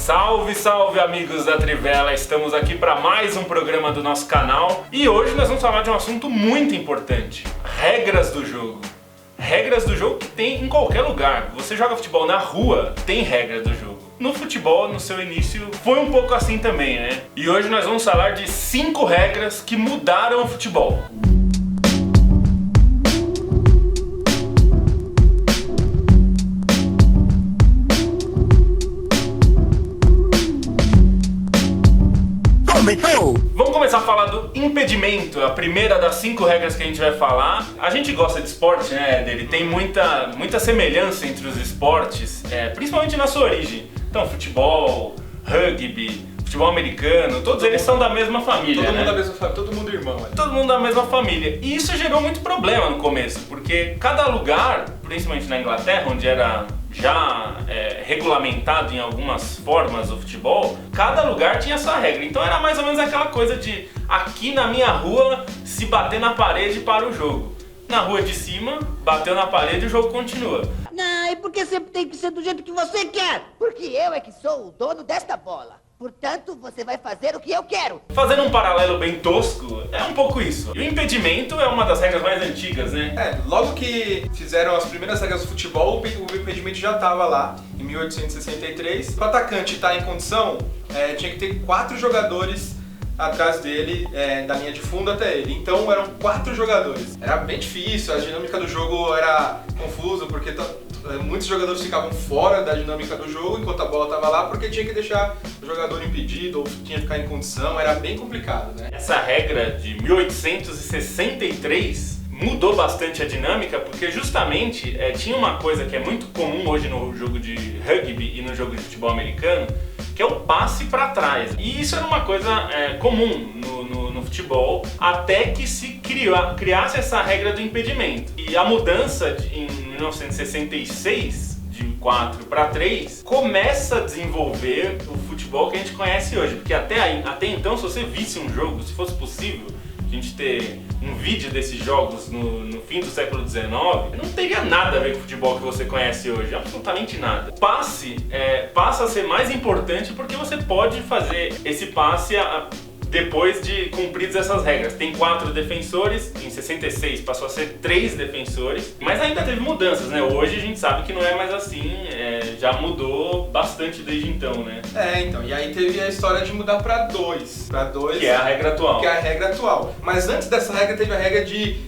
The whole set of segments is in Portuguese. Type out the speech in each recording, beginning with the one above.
Salve, salve amigos da Trivela, estamos aqui para mais um programa do nosso canal e hoje nós vamos falar de um assunto muito importante: regras do jogo. Regras do jogo que tem em qualquer lugar. Você joga futebol na rua, tem regra do jogo. No futebol, no seu início, foi um pouco assim também, né? E hoje nós vamos falar de 5 regras que mudaram o futebol. Vamos começar a falar do impedimento, a primeira das 5 regras que a gente vai falar. A gente gosta de esporte, né, Ele tem muita semelhança entre os esportes, principalmente na sua origem. Então, futebol, rugby, futebol americano, todos eles são da mesma família, todo mundo da mesma família, todo mundo irmão. Né? Todo mundo da mesma família. E isso gerou muito problema no começo, porque cada lugar, principalmente na Inglaterra, onde era já regulamentado em algumas formas o futebol, cada lugar tinha sua regra. Então era mais ou menos aquela coisa de aqui na minha rua, se bater na parede para o jogo. Na rua de cima, bateu na parede e o jogo continua. Não, e porque sempre tem que ser do jeito que você quer? Porque eu é que sou o dono desta bola. Portanto, você vai fazer o que eu quero. Fazendo um paralelo bem tosco, é um pouco isso. E o impedimento é uma das regras mais antigas, né? Logo que fizeram as primeiras regras do futebol, o impedimento já estava lá, em 1863. Para o atacante estar em condição, tinha que ter 4 jogadores atrás dele, da linha de fundo até ele. Então eram 4 jogadores. Era bem difícil, a dinâmica do jogo era confusa, porque muitos jogadores ficavam fora da dinâmica do jogo enquanto a bola estava lá, porque tinha que deixar o jogador impedido ou tinha que ficar em condição, era bem complicado, né? Essa regra de 1863 mudou bastante a dinâmica, porque justamente tinha uma coisa que é muito comum hoje no jogo de rugby e no jogo de futebol americano, que é o passe para trás. E isso era uma coisa comum no futebol, até que se criasse essa regra do impedimento. E a mudança em 1966, de 4 para 3, começa a desenvolver o futebol que a gente conhece hoje. Porque até então, se você visse um jogo, se fosse possível a gente ter um vídeo desses jogos no fim do século XIX, não teria nada a ver com o futebol que você conhece hoje, absolutamente nada. O passe passa a ser mais importante porque você pode fazer esse passe depois de cumpridas essas regras. Tem 4 defensores, em 66 passou a ser 3 defensores, mas ainda teve mudanças, né? Hoje a gente sabe que não é mais assim, já mudou bastante desde então, né? Então, e aí teve a história de mudar para 2. Que é a regra atual. Que é a regra atual. Mas antes dessa regra teve a regra de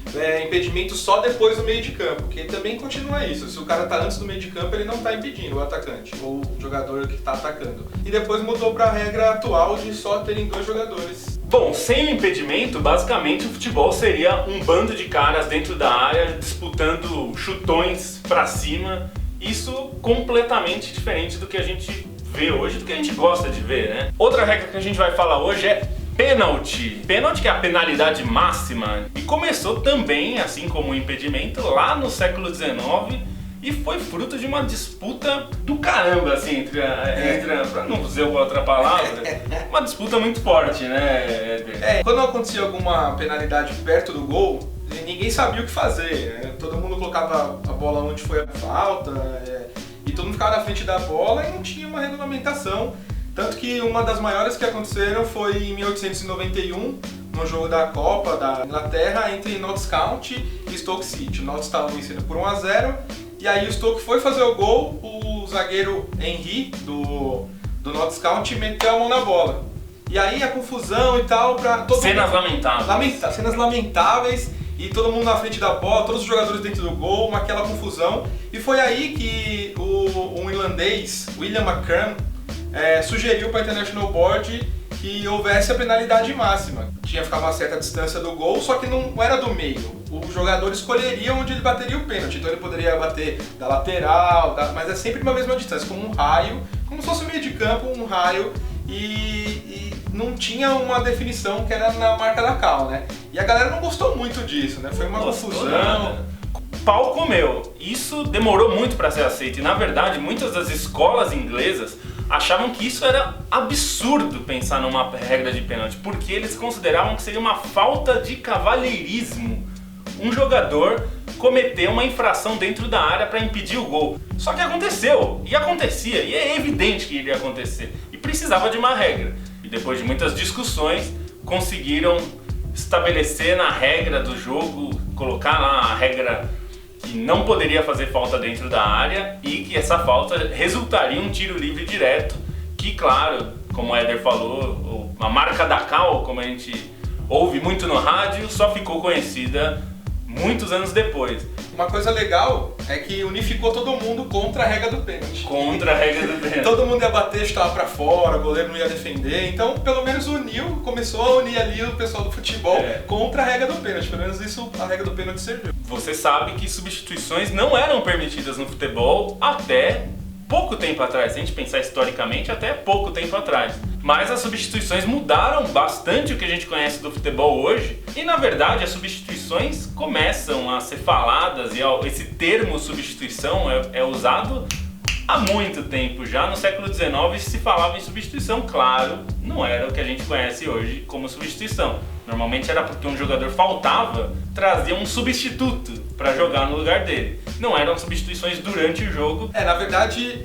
impedimento só depois do meio de campo, que também continua isso. Se o cara tá antes do meio de campo, ele não tá impedindo o atacante, ou o jogador que tá atacando. E depois mudou para a regra atual de só terem 2 jogadores. Bom, sem o impedimento, basicamente o futebol seria um bando de caras dentro da área disputando chutões pra cima. Isso completamente diferente do que a gente vê hoje, do que a gente gosta de ver, né? Outra regra que a gente vai falar hoje é pênalti. Pênalti, que é a penalidade máxima, e começou também, assim como o impedimento, lá no século XIX. E foi fruto de uma disputa do caramba, assim, entre pra não dizer outra palavra, uma disputa muito forte, né? Quando acontecia alguma penalidade perto do gol, ninguém sabia o que fazer, né? Todo mundo colocava a bola onde foi a falta, e todo mundo ficava na frente da bola e não tinha uma regulamentação. Tanto que uma das maiores que aconteceram foi em 1891, no jogo da Copa da Inglaterra, entre Notts County e Stoke City. O Notts estava vencendo por 1-0. E aí o Stoke foi fazer o gol, o zagueiro Henry, do Notts County, meteu a mão na bola. E aí a confusão e tal, pra todo Cenas mundo... lamentáveis. Cenas lamentáveis, e todo mundo na frente da bola, todos os jogadores dentro do gol, aquela confusão. E foi aí que um irlandês, William McCrum, sugeriu para a International Board que houvesse a penalidade máxima. Tinha que ficar uma certa distância do gol, só que não era do meio. O jogador escolheria onde ele bateria o pênalti. Então ele poderia bater da lateral, mas é sempre uma mesma distância, como um raio, como se fosse o meio de campo, um raio, e não tinha uma definição que era na marca da cal, né? E a galera não gostou muito disso, né? Foi uma confusão. Pau comeu. Isso demorou muito para ser aceito. E na verdade, muitas das escolas inglesas achavam que isso era absurdo pensar numa regra de pênalti, porque eles consideravam que seria uma falta de cavalheirismo um jogador cometer uma infração dentro da área para impedir o gol. Só que aconteceu, e acontecia, e é evidente que iria acontecer, e precisava de uma regra. E depois de muitas discussões, conseguiram estabelecer na regra do jogo, colocar lá a regra que não poderia fazer falta dentro da área e que essa falta resultaria em um tiro livre direto, que claro, como o Éder falou, a marca da cal, como a gente ouve muito no rádio, só ficou conhecida muitos anos depois. Uma coisa legal é que unificou todo mundo contra a regra do pênalti. Contra a regra do pênalti. Todo mundo ia bater, estava pra fora, o goleiro não ia defender. Então, pelo menos começou a unir ali o pessoal do futebol contra a regra do pênalti. Pelo menos isso, a regra do pênalti serviu. Você sabe que substituições não eram permitidas no futebol até pouco tempo atrás. Se a gente pensar historicamente, até pouco tempo atrás. Mas as substituições mudaram bastante o que a gente conhece do futebol hoje. E na verdade as substituições começam a ser faladas e esse termo substituição é usado há muito tempo. Já no século XIX se falava em substituição, claro, não era o que a gente conhece hoje como substituição. Normalmente era porque um jogador faltava, trazia um substituto para jogar no lugar dele. Não eram substituições durante o jogo. Na verdade,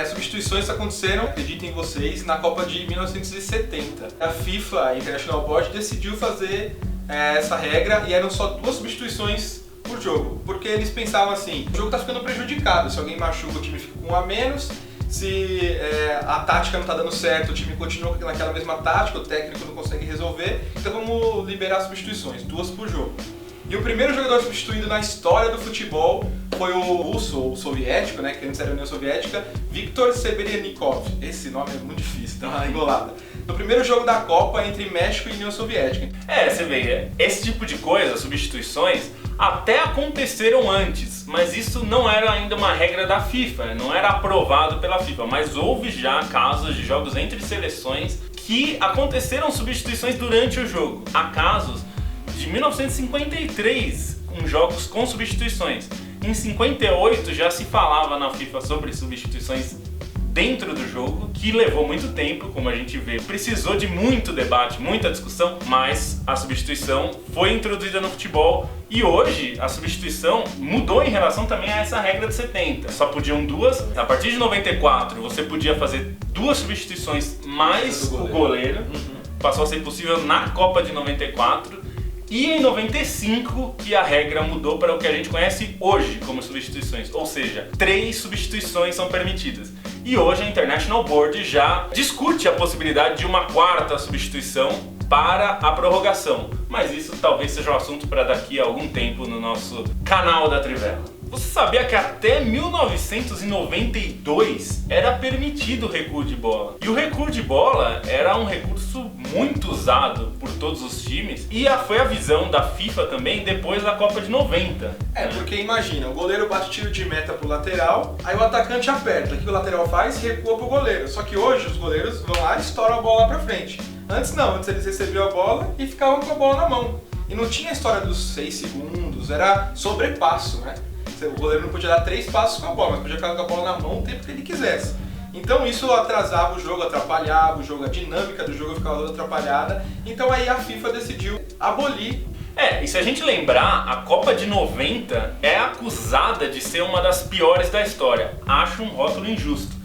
substituições aconteceram, acreditem vocês, na Copa de 1970. A FIFA, a International Board, decidiu fazer essa regra e eram só 2 substituições por jogo. Porque eles pensavam assim, o jogo está ficando prejudicado, se alguém machuca o time fica com 1 a menos, se a tática não está dando certo, o time continua naquela mesma tática, o técnico não consegue resolver, então vamos liberar substituições, 2 por jogo. E o primeiro jogador substituído na história do futebol foi o russo, ou soviético, né, que antes era a União Soviética, Viktor Seberenikov. Esse nome é muito difícil, dá uma enrolada. No primeiro jogo da Copa entre México e União Soviética. Você vê, esse tipo de coisa, substituições, até aconteceram antes, mas isso não era ainda uma regra da FIFA, não era aprovado pela FIFA, mas houve já casos de jogos entre seleções que aconteceram substituições durante o jogo. Há casos de 1953 com jogos com substituições. Em 58 já se falava na FIFA sobre substituições dentro do jogo, que levou muito tempo, como a gente vê. Precisou de muito debate, muita discussão, mas a substituição foi introduzida no futebol e hoje a substituição mudou em relação também a essa regra de 70. Só podiam 2. A partir de 94 você podia fazer 2 substituições mais o goleiro. Passou a ser possível na Copa de 94. E em 95 que a regra mudou para o que a gente conhece hoje como substituições, ou seja, 3 substituições são permitidas. E hoje a International Board já discute a possibilidade de uma 4ª substituição para a prorrogação, mas isso talvez seja um assunto para daqui a algum tempo no nosso canal da Trivela. Você sabia que até 1992 era permitido o recuo de bola? E o recuo de bola era um recurso muito usado por todos os times e foi a visão da FIFA também depois da Copa de 90. Porque imagina, o goleiro bate tiro de meta pro lateral, aí o atacante aperta. O que o lateral faz? Recua pro goleiro. Só que hoje os goleiros vão lá e estouram a bola pra frente. Antes não, antes eles recebiam a bola e ficavam com a bola na mão. E não tinha a história dos 6 segundos, era sobrepasso, né? O goleiro não podia dar 3 passos com a bola, mas podia ficar com a bola na mão o tempo que ele quisesse. Então isso atrasava o jogo, atrapalhava o jogo, a dinâmica do jogo ficava toda atrapalhada. Então aí a FIFA decidiu abolir. E se a gente lembrar, a Copa de 90 é acusada de ser uma das piores da história. Acho um rótulo injusto.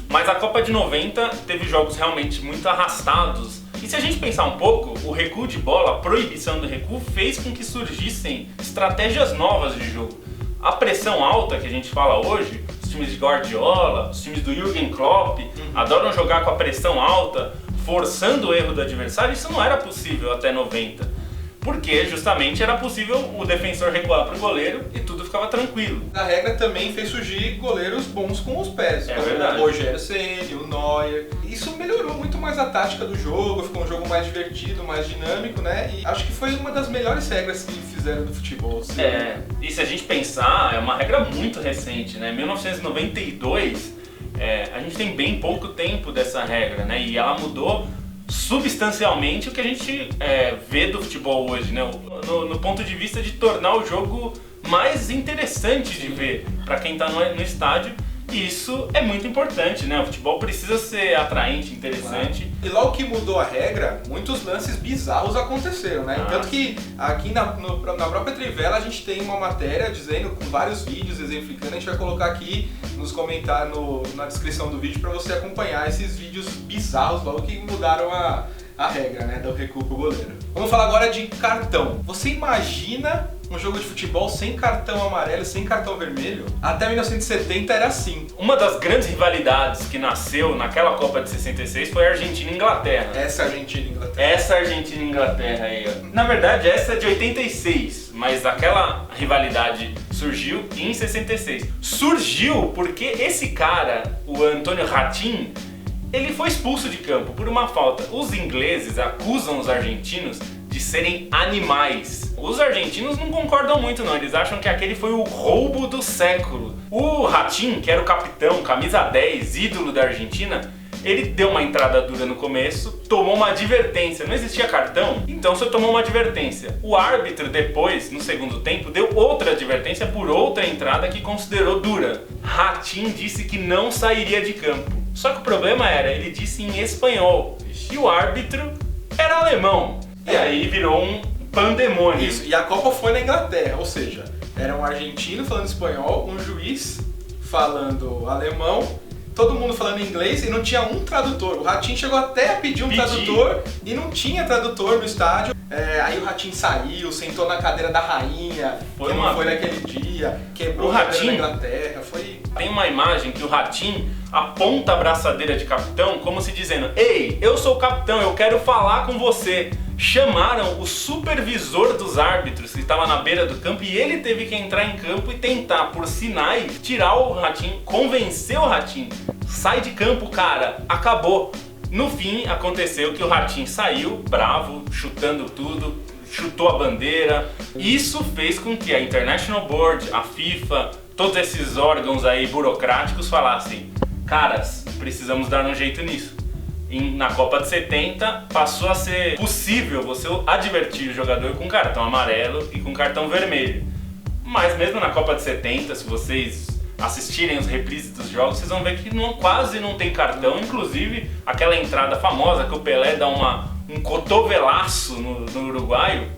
Mas a Copa de 90 teve jogos realmente muito arrastados. E se a gente pensar um pouco, o recuo de bola, a proibição do recuo, fez com que surgissem estratégias novas de jogo. A pressão alta que a gente fala hoje, os times de Guardiola, os times do Jürgen Klopp, adoram jogar com a pressão alta, forçando o erro do adversário. Isso não era possível até 90. Porque justamente era possível o defensor recuar para o goleiro e tudo ficava tranquilo. A regra também fez surgir goleiros bons com os pés, como verdade. O Rogério Ceni, o Neuer. Isso melhorou muito mais a tática do jogo, ficou um jogo mais divertido, mais dinâmico, né? E acho que foi uma das melhores regras que fizeram do futebol. Assim. E se a gente pensar, é uma regra muito recente, né? 1992, a gente tem bem pouco tempo dessa regra, né? E ela mudou substancialmente o que a gente vê do futebol hoje, né? No ponto de vista de tornar o jogo mais interessante de ver para quem está no estádio E isso é muito importante, né? O futebol precisa ser atraente, interessante. E logo que mudou a regra, muitos lances bizarros aconteceram, né? Tanto que aqui na própria Trivela a gente tem uma matéria dizendo, com vários vídeos exemplificando, a gente vai colocar aqui nos comentários, na descrição do vídeo, para você acompanhar esses vídeos bizarros logo que mudaram a regra, né, do recuo pro goleiro. Vamos falar agora de cartão. Você imagina um jogo de futebol sem cartão amarelo, sem cartão vermelho? Até 1970 era assim. Uma das grandes rivalidades que nasceu naquela Copa de 66 foi a Argentina e Inglaterra. Essa Argentina e Inglaterra. Essa Argentina e Inglaterra aí, ó. Na verdade, essa é de 86, mas aquela rivalidade surgiu em 66. Surgiu porque esse cara, o Antônio Ratin, ele foi expulso de campo por uma falta. Os ingleses acusam os argentinos de serem animais. Os argentinos não concordam muito não, eles acham que aquele foi o roubo do século. O Ratin, que era o capitão, camisa 10, ídolo da Argentina, ele deu uma entrada dura no começo, tomou uma advertência, não existia cartão, então só tomou uma advertência. O árbitro depois, no segundo tempo, deu outra advertência por outra entrada que considerou dura. Ratin disse que não sairia de campo. Só que o problema era, ele disse em espanhol, e o árbitro era alemão. E aí virou um pandemônio. Isso, e a Copa foi na Inglaterra, ou seja, era um argentino falando espanhol, um juiz falando alemão, todo mundo falando inglês e não tinha um tradutor. O Ratin chegou até a pedir um tradutor e não tinha tradutor no estádio. Aí o Ratin saiu, sentou na cadeira da rainha, que não foi naquele dia, quebrou a cadeira da Inglaterra. Tem uma imagem que o Ratin aponta a braçadeira de capitão como se dizendo: "Ei, eu sou o capitão, eu quero falar com você." Chamaram o supervisor dos árbitros que estava na beira do campo e ele teve que entrar em campo e tentar, por sinais, tirar o Ratin, convencer o Ratin. Sai de campo, cara, acabou. No fim, aconteceu que o Ratin saiu, bravo, chutando tudo, chutou a bandeira. Isso fez com que a International Board, a FIFA, todos esses órgãos aí burocráticos falassem: caras, precisamos dar um jeito nisso. Na Copa de 70 passou a ser possível você advertir o jogador com cartão amarelo e com cartão vermelho. Mas mesmo na Copa de 70, se vocês assistirem os reprises dos jogos, vocês vão ver que quase não tem cartão. Inclusive aquela entrada famosa que o Pelé dá um cotovelaço no uruguaio,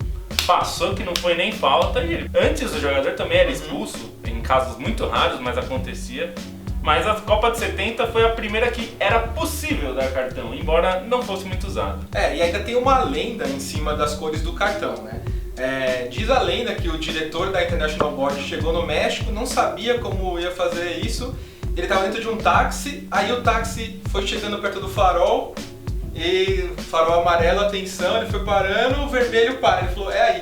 passou que não foi nem falta. E antes o jogador também era expulso, em casos muito raros, mas acontecia. Mas a Copa de 70 foi a primeira que era possível dar cartão, embora não fosse muito usado. E ainda tem uma lenda em cima das cores do cartão, né? Diz a lenda que o diretor da International Board chegou no México, não sabia como ia fazer isso. Ele estava dentro de um táxi, aí o táxi foi chegando perto do farol, e farol amarelo, atenção, ele foi parando, o vermelho para. Ele falou: aí,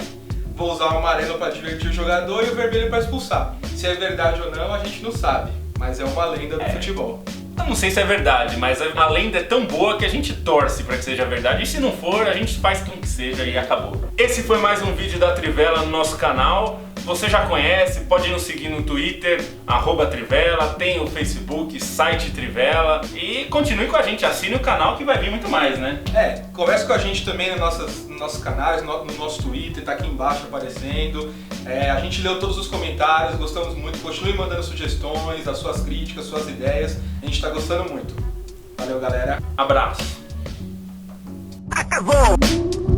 vou usar o amarelo para divertir o jogador e o vermelho para expulsar. Se é verdade ou não, a gente não sabe. Mas é uma lenda do futebol. Eu não sei se é verdade, mas a lenda é tão boa que a gente torce para que seja verdade. E se não for, a gente faz com que seja e acabou. Esse foi mais um vídeo da Trivela no nosso canal. Você já conhece, pode nos seguir no Twitter, @Trivela, tem o Facebook, site Trivela. E continue com a gente, assine o canal que vai vir muito mais, né? Converse com a gente também nos nossos canais, no nosso Twitter, tá aqui embaixo aparecendo. A gente leu todos os comentários, gostamos muito. Continue mandando sugestões, as suas críticas, suas ideias. A gente tá gostando muito. Valeu, galera. Abraço. Acabou!